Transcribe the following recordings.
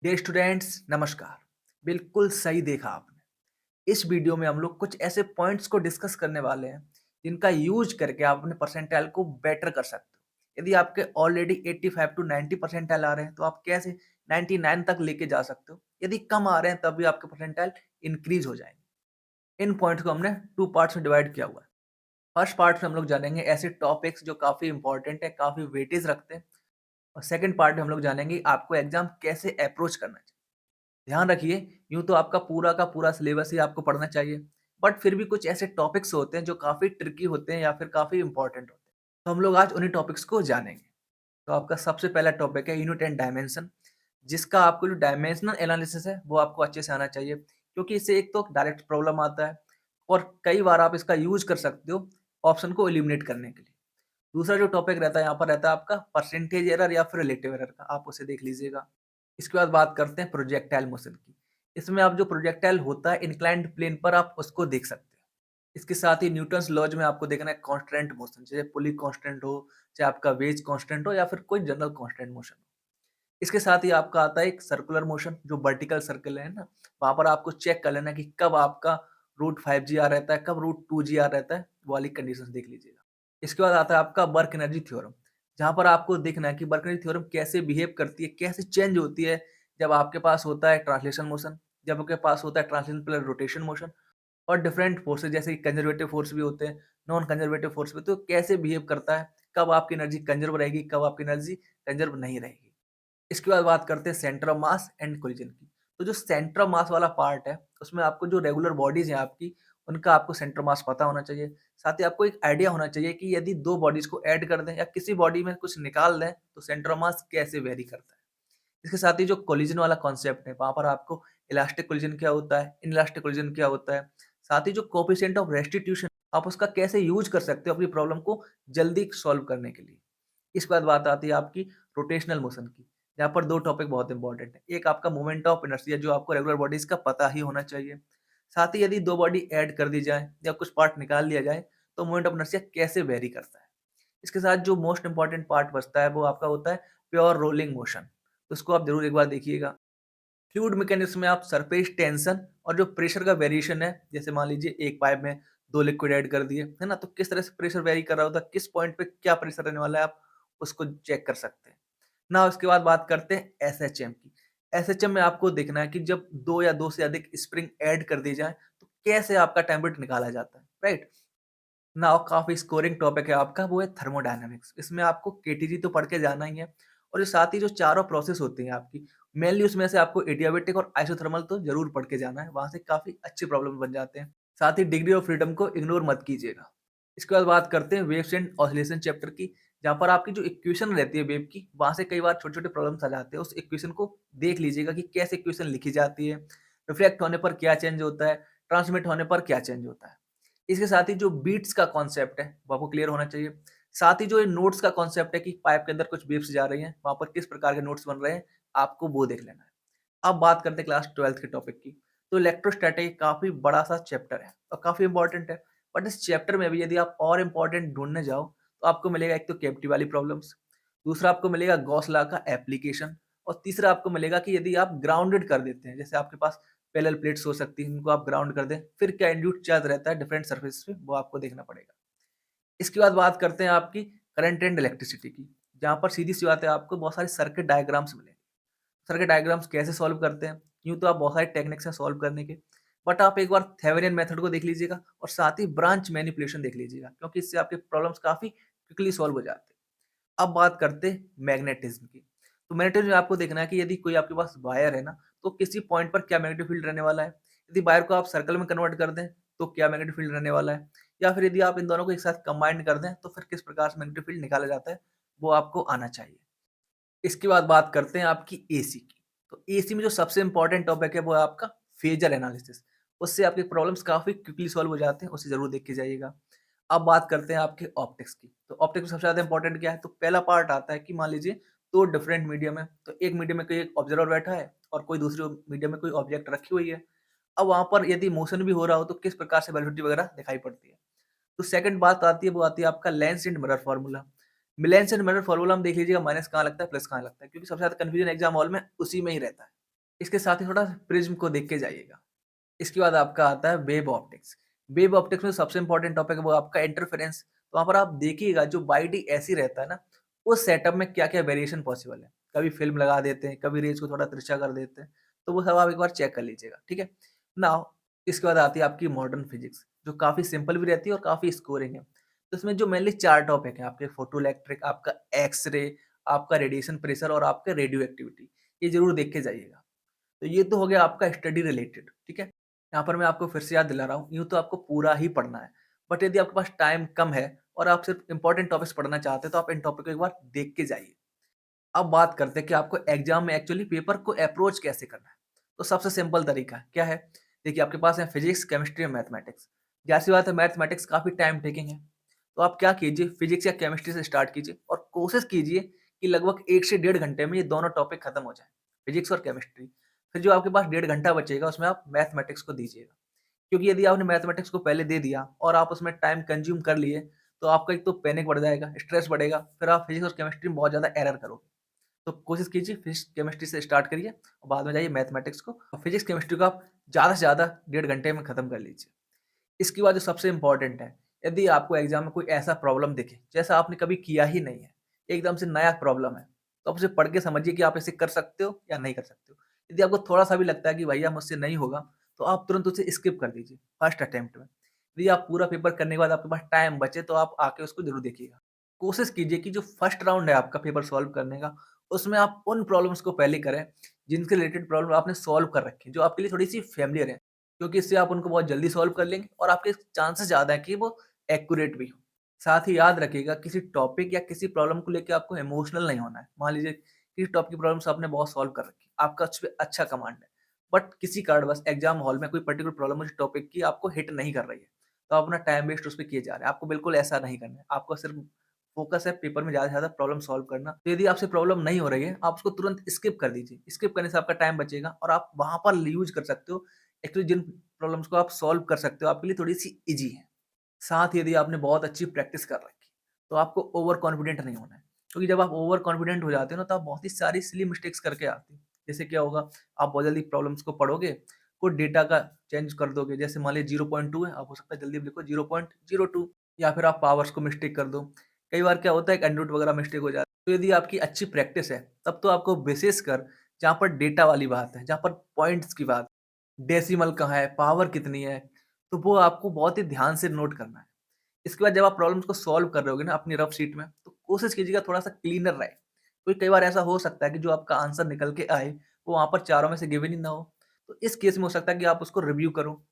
Dear students नमस्कार। बिल्कुल सही देखा आपने। इस वीडियो में हम लोग कुछ ऐसे पॉइंट्स को डिस्कस करने वाले हैं जिनका यूज करके आप अपने परसेंटाइल को बेटर कर सकते हो। यदि आपके ऑलरेडी 85 टू 90 परसेंटाइल आ रहे हैं तो आप कैसे 99 तक लेके जा सकते हो। यदि कम आ रहे हैं तब भी आपके परसेंटाइल इंक्रीज हो जाएंगे। इन पॉइंट्स को हमने टू पार्ट्स में डिवाइड किया हुआ है। फर्स्ट पार्ट में हम लोग जानेंगे ऐसे टॉपिक्स जो काफी इंपॉर्टेंट है, काफी वेटेज रखते हैं। और सेकंड पार्ट में हम लोग जानेंगे आपको एग्जाम कैसे अप्रोच करना चाहिए। ध्यान रखिए, यूँ तो आपका पूरा का पूरा सिलेबस ही आपको पढ़ना चाहिए, बट फिर भी कुछ ऐसे टॉपिक्स होते हैं जो काफ़ी ट्रिकी होते हैं या फिर काफ़ी इंपॉर्टेंट होते हैं। तो हम लोग आज उन्हीं टॉपिक्स को जानेंगे। तो आपका सबसे पहला टॉपिक है यूनिट एंड डायमेंशन, जिसका आपको जो डायमेंशनल एनालिसिस है वो आपको अच्छे से आना चाहिए, क्योंकि इससे एक तो डायरेक्ट प्रॉब्लम आता है और कई बार आप इसका यूज़ कर सकते हो ऑप्शन को एलिमिनेट करने के लिए। दूसरा जो टॉपिक रहता है यहाँ पर रहता है आपका परसेंटेज एरर या फिर रिलेटिव एरर का, आप उसे देख लीजिएगा। इसके बाद बात करते हैं प्रोजेक्टाइल मोशन की। इसमें आप जो प्रोजेक्टाइल होता है इंक्लाइंड प्लेन पर आप उसको देख सकते हैं। इसके साथ ही न्यूटन्स लॉज में आपको देखना है कांस्टेंट मोशन, चाहे पुली कांस्टेंट हो, चाहे आपका वेज कांस्टेंट हो या फिर कोई जनरल कांस्टेंट मोशन हो। इसके साथ ही आपका आता है एक सर्कुलर मोशन जो वर्टिकल सर्कल है ना, वहाँ पर आपको चेक कर लेना है कि कब आपका रूट 5 रहता है, कब रूट 2 रहता है, वो वाली कंडीशंस देख लीजिएगा। इसके बाद आता है आपका वर्क एनर्जी थ्योरम, जहाँ पर आपको देखना है कि वर्क एनर्जी थ्योरम कैसे बिहेव करती है, कैसे चेंज होती है जब आपके पास होता है ट्रांसलेशन मोशन, जब आपके पास होता है ट्रांसलेशन प्लस रोटेशन मोशन और डिफरेंट फोर्सेस जैसे कि कंजर्वेटिव फोर्स भी होते हैं, नॉन कंजर्वेटिव फोर्स भी, तो कैसे बिहेव करता है, कब आपकी एनर्जी कंजर्व रहेगी, कब आपकी एनर्जी कंजर्व नहीं रहेगी। इसके बाद बात करते हैं centre of mass and collision की। तो जो सेंटर ऑफ मास वाला पार्ट है, उसमें आपको जो रेगुलर बॉडीज़ हैं आपकी, उनका आपको सेंटर ऑफ मास पता होना चाहिए। साथ ही आपको एक आइडिया होना चाहिए कि यदि 2 बॉडीज़ को ऐड कर दें या किसी बॉडी में कुछ निकाल दें, तो सेंटर ऑफ मास कैसे वेरी करता है। इसके साथ ही जो कोलिजन वाला कॉन्सेप्ट है, वहाँ पर आपको इलास्टिक कोलिजन क्या होता है, इनलास्टिक कोलिजन क्या होता है, साथ ही जो कोएफिशिएंट ऑफ रेस्टिट्यूशन आप उसका कैसे यूज़ कर सकते हो अपनी प्रॉब्लम को जल्दी सॉल्व करने के लिए। इसके बाद बात आती है आपकी रोटेशनल मोशन की, जहाँ पर 2 टॉपिक बहुत इंपॉर्टेंट है। एक आपका मोमेंट ऑफ इनर्शिया जो आपको रेगुलर बॉडीज़ का पता ही होना चाहिए। साथ ही यदि 2 बॉडी ऐड कर दी जाए या कुछ पार्ट निकाल लिया जाए, तो मोमेंट ऑफ इनर्शिया कैसे वेरी करता है। इसके साथ जो मोस्ट इम्पोर्टेंट पार्ट बचता है वो आपका होता है प्योर रोलिंग मोशन। तो उसको आप ज़रूर एक बार देखिएगा। फ्लूइड मैकेनिक्स में आप सरफेस टेंशन और जो प्रेशर का वेरिएशन है, जैसे मान लीजिए एक पाइप में 2 लिक्विड ऐड कर दिए, है ना? तो किस तरह से प्रेशर वेरी कर रहा होता है, किस पॉइंट पे क्या प्रेशर रहने वाला है, आप उसको चेक कर सकते हैं। ना उसके बाद बात करते हैं एसएचएम की। एसएचएम में आपको देखना है कि जब 2 या 2 से अधिक स्प्रिंग ऐड कर दी जाए, तो कैसे आपका टेम्परेचर निकाला जाता है, राइट? नाउ काफ़ी स्कोरिंग टॉपिक है आपका, वो है थर्मोडायनामिक्स। इसमें आपको केटीजी तो पढ़ के जाना ही है और जो साथ ही जो चारों प्रोसेस होती हैं आपकी, मेनली उसमें से आपको एडियाबेटिक और आइसोथर्मल तो ज़रूर पढ़ के जाना है, वहाँ से काफ़ी अच्छे प्रॉब्लम बन जाते हैं। साथ ही डिग्री ऑफ फ्रीडम को इग्नोर मत कीजिएगा। इसके बाद बात करते हैं वेव्स एंड ऑसिलेशन चैप्टर की, जहाँ पर आपकी जो इक्वेशन रहती है वेव की, वहाँ से कई बार छोटे-छोटे प्रॉब्लम्स आ जाते हैं। उस इक्वेशन को देख लीजिएगा कि कैसे इक्वेशन लिखी जाती है, रिफ्लेक्ट होने पर क्या चेंज होता है, ट्रांसमिट होने पर क्या चेंज होता है। इसके साथ ही जो बीट्स का कॉन्सेप्ट है, वो आपको क्लियर होना चाहिए। साथ ही जो ये नोट्स का कॉन्सेप्ट है कि पाइप के अंदर कुछ वेव्स जा रही हैं, वहाँ पर किस प्रकार के नोट्स बन रहे हैं, आपको वो देख लेना है। अब बात करते हैं क्लास 12th के टॉपिक की। तो इलेक्ट्रोस्टैटिक काफ़ी बड़ा-सा चैप्टर है और काफ़ी इम्पोर्टेंट है। बट इस चैप्टर में भी यदि आप और इम्पोर्टेंट ढूँढने जाओ, तो आपको मिलेगा एक तो कैविटी वाली प्रॉब्लम्स, दूसरा आपको मिलेगा गॉस लॉ का एप्लीकेशन और तीसरा आपको मिलेगा कि यदि आप ग्राउंडेड कर देते हैं, जैसे आपके पास पैरेलल प्लेट्स हो सकती हैं, इनको आप ग्राउंड कर दें, फिर क्या इंड्यूस्ड चार्ज रहता है डिफरेंट सरफेस पे, वो आपको देखना पड़ेगा। इसके बाद बात करते हैं आपकी करंट एंड इलेक्ट्रिसिटी की, जहाँ पर सीधी-सी बात है आपको बहुत सारे सर्किट डायग्राम्स मिलेंगे। सर्किट डायग्राम्स कैसे सॉल्व करते हैं? यूँ तो आप बहुत सारे टेक्निक्स हैं सॉल्व करने के, बट आप एक बार थेवेनिन मेथड को देख लीजिएगा और साथ ही ब्रांच मैनिपुलेशन देख लीजिएगा, क्योंकि इससे आपके प्रॉब्लम्स काफ़ी क्विकली सॉल्व हो जाते हैं। अब बात करते हैं मैग्नेटिज्म की। तो मैग्नेटिज्म में आपको देखना है कि यदि कोई आपके पास वायर है ना, तो किसी पॉइंट पर क्या मैग्नेटिक फील्ड रहने वाला है। यदि वायर को आप सर्कल में कन्वर्ट कर दें, तो क्या मैग्नेटिक फील्ड रहने वाला है। या फिर यदि आप इन दोनों को एक साथ कंबाइन कर दें, तो फिर किस प्रकार से मैग्नेटिक फील्ड निकाला जाता है, वो आपको आना चाहिए। इसके बाद बात करते हैं आपकी एसी की। तो एसी में जो सबसे इम्पोर्टेंट टॉपिक है वो है आपका फेजर एनालिसिस। उससे आपके प्रॉब्लम्स काफ़ी क्विकली सॉल्व हो जाते हैं, उसे ज़रूर देख के जाइएगा। अब बात करते हैं आपके ऑप्टिक्स की। तो ऑप्टिक्स में सबसे ज़्यादा इम्पोर्टेंट क्या है? तो पहला पार्ट आता है कि मान लीजिए 2 डिफरेंट मीडियम है। तो एक मीडियम में कोई एक ऑब्जर्वर बैठा है और कोई दूसरे मीडियम में कोई ऑब्जेक्ट रखी हुई है। अब वहाँ पर यदि मोशन भी हो रहा हो तो किस प्रकार से वेलोसिटी वगैरह दिखाई पड़ती है। तो सेकंड बात आती है वो आती है आपका lens and mirror formula. Lens and mirror formula हम देख लीजिएगा, माइनस कहाँ लगता है, प्लस कहाँ लगता है, क्योंकि सबसे ज़्यादा कन्फ्यूजन एग्जाम हॉल में उसी में ही रहता है। इसके साथ ही थोड़ा प्रिज्म को देख के जाइएगा। इसके बाद आपका आता है वेव ऑप्टिक्स। वेव ऑप्टिक्स में सबसे इम्पोर्टेंट टॉपिक है वो आपका इंटरफेरेंस। तो वहाँ पर आप देखिएगा जो बाई ऐसे ही रहता है ना, उस सेटअप में क्या-क्या वेरिएशन पॉसिबल है। कभी फ़िल्म लगा देते हैं, कभी रेज़ को थोड़ा तिरछा कर देते हैं, तो वो सब आप एक बार चेक कर लीजिएगा, ठीक है? नाउ इसके बाद आती है आपकी मॉडर्न फिज़िक्स, जो काफ़ी सिंपल भी रहती है और काफ़ी स्कोरिंग है। तो इसमें जो मेनली 4 टॉपिक हैं आपके फोटो इलेक्ट्रिक, आपका एक्स-रे, आपका रेडिएशन प्रेशर और आपका रेडियो एक्टिविटी। ये ज़रूर देख के जाइएगा। तो ये तो हो गया आपका स्टडी रिलेटेड, ठीक है? यहाँ पर मैं आपको फिर से याद दिला रहा हूँ, यूँ तो आपको पूरा ही पढ़ना है, बट यदि आपके पास टाइम कम है और आप सिर्फ इम्पोर्टेंट टॉपिक्स पढ़ना चाहते हैं, तो आप इन टॉपिक को एक बार देख के जाइए। अब बात करते हैं कि आपको एग्ज़ाम में एक्चुअली पेपर को अप्रोच कैसे करना है। तो सबसे सिंपल तरीका क्या है? देखिए आपके पास है फिज़िक्स, केमिस्ट्री और मैथमेटिक्स। ज़ाहिर-सी बात है मैथमेटिक्स काफ़ी टाइम टेकिंग है। तो आप क्या कीजिए फिज़िक्स या केमिस्ट्री से स्टार्ट कीजिए और कोशिश कीजिए कि लगभग 1 से डेढ़ घंटे में ये दोनों टॉपिक खत्म हो जाएँ, फिज़िक्स और केमिस्ट्री। फिर जो आपके पास डेढ़ घंटा बचेगा उसमें आप मैथमेटिक्स को दीजिएगा। क्योंकि यदि आपने मैथमेटिक्स को पहले दे दिया और आप उसमें टाइम कंज़्यूम कर लिए, तो आपका एक तो पैनिक बढ़ जाएगा, स्ट्रेस बढ़ेगा, फिर आप फिज़िक्स और केमिस्ट्री में बहुत ज़्यादा एरर करोगे। तो कोशिश कीजिए फिज़िक्स, केमिस्ट्री से स्टार्ट करिए और बाद में जाइए मैथमेटिक्स को और फिज़िक्स, केमिस्ट्री को आप ज़्यादा से ज़्यादा डेढ़ घंटे में खत्म कर लीजिए। इसके बाद जो सबसे इम्पोर्टेंट है, यदि आपको एग्ज़ाम में कोई ऐसा प्रॉब्लम दिखे, जैसा आपने कभी किया ही नहीं है, एकदम से नया प्रॉब्लम है, तो आप उसे पढ़ के समझिए कि आप इसे कर सकते हो या नहीं कर सकते हो। यदि आपको थोड़ा-सा भी लगता है कि भैया मुझसे नहीं होगा, तो आप तुरंत उसे स्किप कर दीजिए फर्स्ट अटेम्प्ट में। यदि आप पूरा पेपर करने के बाद आपके पास टाइम बचे, तो आप आके उसको ज़रूर देखिएगा। कोशिश कीजिए कि जो फर्स्ट राउंड है आपका पेपर सॉल्व करने का, उसमें आप उन प्रॉब्लम्स को पहले करें, जिनके रिलेटेड प्रॉब्लम आपने सॉल्व कर रखी है, जो आपके लिए थोड़ी-सी फ़ैमिलियर है। क्योंकि इससे आप उनको बहुत जल्दी सॉल्व कर लेंगे और आपके चांसेस ज़्यादा है कि वो एक्यूरेट भी हो। साथ ही याद रखिएगा किसी टॉपिक या किसी प्रॉब्लम को लेके आपको इमोशनल नहीं होना है। मान लीजिए किसी टॉपिक की प्रॉब्लम्स आपने बहुत सॉल्व कर रखी है, आपका उसपे अच्छा कमांड है, बट किसी कारणवश एग्ज़ाम हॉल में कोई पर्टिकुलर प्रॉब्लम उस टॉपिक की आपको हिट नहीं कर रही है, तो आप अपना टाइम वेस्ट उसपे किए जा रहे हैं। आपको बिल्कुल ऐसा नहीं करना है। आपको सिर्फ फ़ोकस है पेपर में ज़्यादा से ज़्यादा प्रॉब्लम सॉल्व करना। तो यदि आपसे प्रॉब्लम नहीं हो रही है, आप उसको तुरंत स्किप कर दीजिए। स्किप करने से आपका टाइम बचेगा और आप वहाँ पर यूज़ कर सकते हो एक्चुअली जिन प्रॉब्लम्स को आप सॉल्व कर सकते हो, आपके लिए थोड़ी-सी ईज़ी है। साथ ही यदि आपने बहुत अच्छी प्रैक्टिस कर रखी, तो आपको ओवर कॉन्फिडेंट नहीं होना है। क्योंकि जब आप ओवर कॉन्फिडेंट हो जाते हो ना, तो आप बहुत ही सारी सिली मिस्टेक्स करके आते हो। जैसे क्या होगा, आप बहुत जल्दी प्रॉब्लम्स को पढ़ोगे, कोई डेटा का चेंज कर दोगे। जैसे मान लीजिए 0.2 है, आप हो सकता है जल्दी लिखो 0.02 या फिर आप पावर्स को मिस्टेक कर दो। कई बार क्या होता है, एक एंड वगैरह मिस्टेक हो जाती है। तो यदि आपकी अच्छी प्रैक्टिस है, तब तो आपको विशेषकर जहाँ पर डेटा वाली बात है, जहाँ पर पॉइंट्स की बात, डेसिमल कहाँ है, पावर कितनी है, तो वो आपको बहुत ही ध्यान से नोट करना है। इसके बाद जब आप प्रॉब्लम्स को सॉल्व कर रहे होगे ना अपनी रफ शीट में, तो कोशिश कीजिएगा थोड़ा-सा क्लीनर रहे। क्योंकि कई बार ऐसा हो सकता है कि जो आपका आंसर निकल के आए, वो वहाँ पर चारों में से गिवन ही ना हो। तो इस केस में हो सकता है कि आप उसको रिव्यू करो।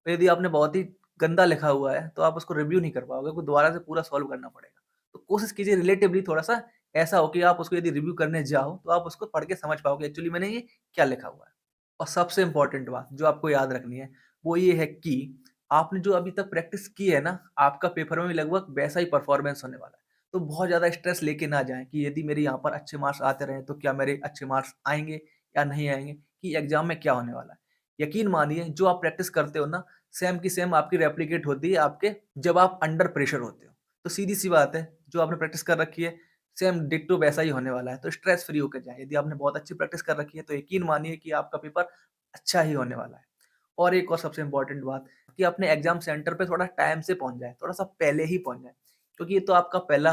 तो यदि आपने बहुत ही गंदा लिखा हुआ है, तो आप उसको रिव्यू नहीं कर पाओगे, आपको दोबारा से पूरा सॉल्व करना पड़ेगा। तो कोशिश कीजिए रिलेटिवली थोड़ा-सा ऐसा हो कि आप उसको यदि रिव्यू करने जाओ, तो आप उसको पढ़ के समझ पाओगे एक्चुअली मैंने ये क्या लिखा हुआ है। और सबसे इम्पोर्टेंट बात जो आपको याद रखनी है, वो ये है कि आपने जो अभी तक प्रैक्टिस की है ना, आपका पेपर में भी लगभग वैसा ही परफॉर्मेंस होने वाला है। तो बहुत ज़्यादा स्ट्रेस लेके ना जाएँ कि यदि मेरे यहाँ पर अच्छे मार्क्स आते रहे, तो क्या मेरे अच्छे मार्क्स आएँगे या नहीं आएँगे, कि एग्ज़ाम में क्या होने वाला है। यकीन मानिए जो आप प्रैक्टिस करते हो ना, सेम की सेम आपकी रेप्लिकेट होती है आपके जब आप अंडर प्रेशर होते हो। तो सीधी-सी बात है, जो आपने प्रैक्टिस कर रखी है, सेम डिट्टो वैसा ही होने वाला है। तो स्ट्रेस फ्री होके जाएँ। यदि आपने बहुत अच्छी प्रैक्टिस कर रखी है, तो यकीन मानिए कि आपका पेपर अच्छा ही होने वाला है। और एक और सबसे इम्पोर्टेंट बात कि अपने एग्ज़ाम सेंटर पे थोड़ा टाइम से पहुँच जाएँ, थोड़ा-सा पहले ही पहुँच जाएँ, क्योंकि ये तो आपका पहला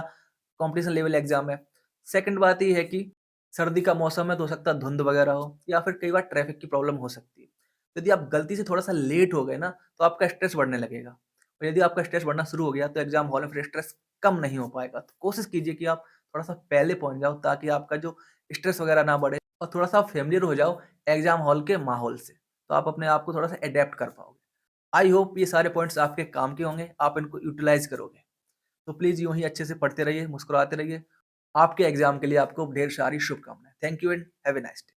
कॉम्पिटिशन लेवल एग्ज़ाम है। सेकंड बात ये है कि सर्दी का मौसम है, तो हो सकता है धुंध वगैरह हो या फिर कई बार ट्रैफ़िक की प्रॉब्लम हो सकती है। यदि आप गलती से थोड़ा-सा लेट हो गए ना, तो आपका स्ट्रेस बढ़ने लगेगा और यदि आपका स्ट्रेस बढ़ना शुरू हो गया, तो एग्ज़ाम हॉल में फिर स्ट्रेस कम नहीं हो पाएगा। तो कोशिश कीजिए कि आप थोड़ा-सा पहले पहुँच जाओ, ताकि आपका जो स्ट्रेस वगैरह ना बढ़े और थोड़ा-सा आप फ़ैमिलियर हो जाओ एग्ज़ाम हॉल के माहौल से। तो आप अपने आप को थोड़ा-सा एडैप्ट कर पाओगे। आई होप ये सारे पॉइंट्स आपके काम के होंगे, आप इनको यूटिलाइज़ करोगे। तो प्लीज़ यूँ ही अच्छे से पढ़ते रहिए, मुस्कुराते रहिए। आपके एग्ज़ाम के लिए आपको ढेर सारी शुभकामनाएँ। Thank you and have a nice day.